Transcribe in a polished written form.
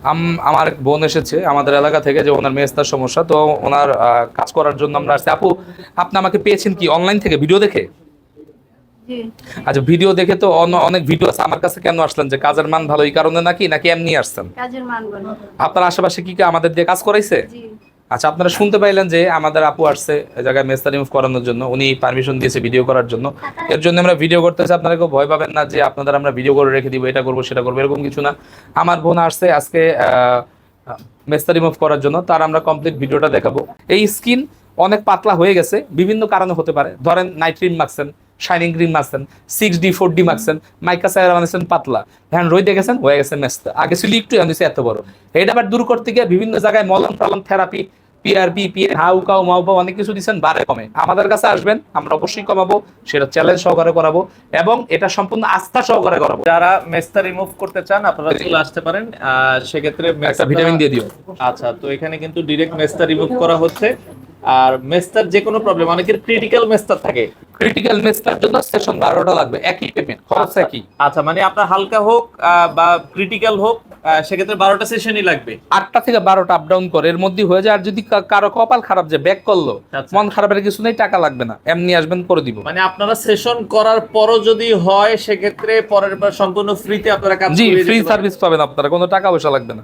আমার এক বোন এসেছে আমাদের এলাকা থেকে, যে ওনার মেস্তার সমস্যা, তো ওনার কাজ করার জন্য আমরা আসছি। আপু, আপনি আমাকে পেয়েছেন কি অনলাইন থেকে ভিডিও দেখে? জি। আচ্ছা, ভিডিও দেখে তো অনেক ভিডিও আছে, আমার কাছে কেন আসলেন? যে কাজের মান ভালো এই কারণে নাকি নাকি এমনি আসছেন? কাজের মান ভালো। আপনার আশেপাশে কি আমাদের দিয়ে কাজ করাইছে? জি। আচ্ছা, আপনারা শুনতে পাইলেন যে আমাদের আপু আসছে এই জায়গায় মেস্তা রিমুভ করানোর জন্য, উনি পারমিশন দিয়েছে ভিডিও করার জন্য। এর জন্য আমরা ভিডিও করতেছি। আপনারা কেউ ভয় পাবেন না যে আপনাদের আমরা ভিডিও করে রেখে দিব, এটা করবো সেটা করবো, এরকম কিছু না। আমার বোন আসছে আজকে মেস্তা রিমুভ করার জন্য, তার আমরা কমপ্লিট ভিডিওটা দেখাবো। এই স্কিন অনেক পাতলা হয়ে গেছে, বিভিন্ন কারণে হতে পারে। ধরেন নাইট ক্রিম মাখছেন, শাইনিং ক্রিম মাখছেন, 6D 4D মাখছেন, মাইকা সাইরা বানাইছেন পাতলা, হ্যাঁ রোদে গেছেন, হয়ে গেছে মেস্তা। আগে ছিল একটু, এখন এত বড়। এটা আবার দূর করতে গিয়ে বিভিন্ন জায়গায় মলম টলম থেরাপি, পিআরপি, হাউকাও মাউকাও অনেক কিছু দিচ্ছেন, বারে কমে। আমাদের কাছে আসবেন, আমরা অবশ্যই কমাবো, সেটা চ্যালেঞ্জ সহকারে করাবো, এবং এটা সম্পূর্ণ আস্থা সহকারে করাবো। যারা মেস্তা রিমুভ করতে চান আপনারা চলে আসতে পারেন। সেক্ষেত্রে একটা ভিটামিন দিয়ে দিও। আচ্ছা, তো এখানে কিন্তু ডিরেক্ট মেস্তা রিমুভ করা হচ্ছে। আর মেস্তার যে কোনো প্রবলেম, অনেকের ক্রিটিক্যাল মেস্তার থাকে। ক্রিটিক্যাল মেস্তার জন্য সেশন 12টা লাগবে, একই পেমেন্ট, খরচ একই। আচ্ছা, মানে আপনার হালকা হোক বা ক্রিটিক্যাল হোক, সেক্ষেত্রে 12টা সেশনই লাগবে। 8টা থেকে 12টা আপ ডাউন করে, এর মধ্যে হয়ে যায়। আর যদি কারো কপাল খারাপ, যে ব্যাক করলো, আচ্ছা। মন খারাপের কিছু নেই, টাকা লাগবে না, এমনি আসবেন করে দিব। মানে আপনারা সেশন করার পরও যদি হয়, সেক্ষেত্রে পরের বার সম্পূর্ণ ফ্রিতে আপনারা কাজ জি, করিয়ে ফ্রি দিতে পারেন। সার্ভিস পাবেন আপনারা, কোনো টাকা পয়সা লাগবে না।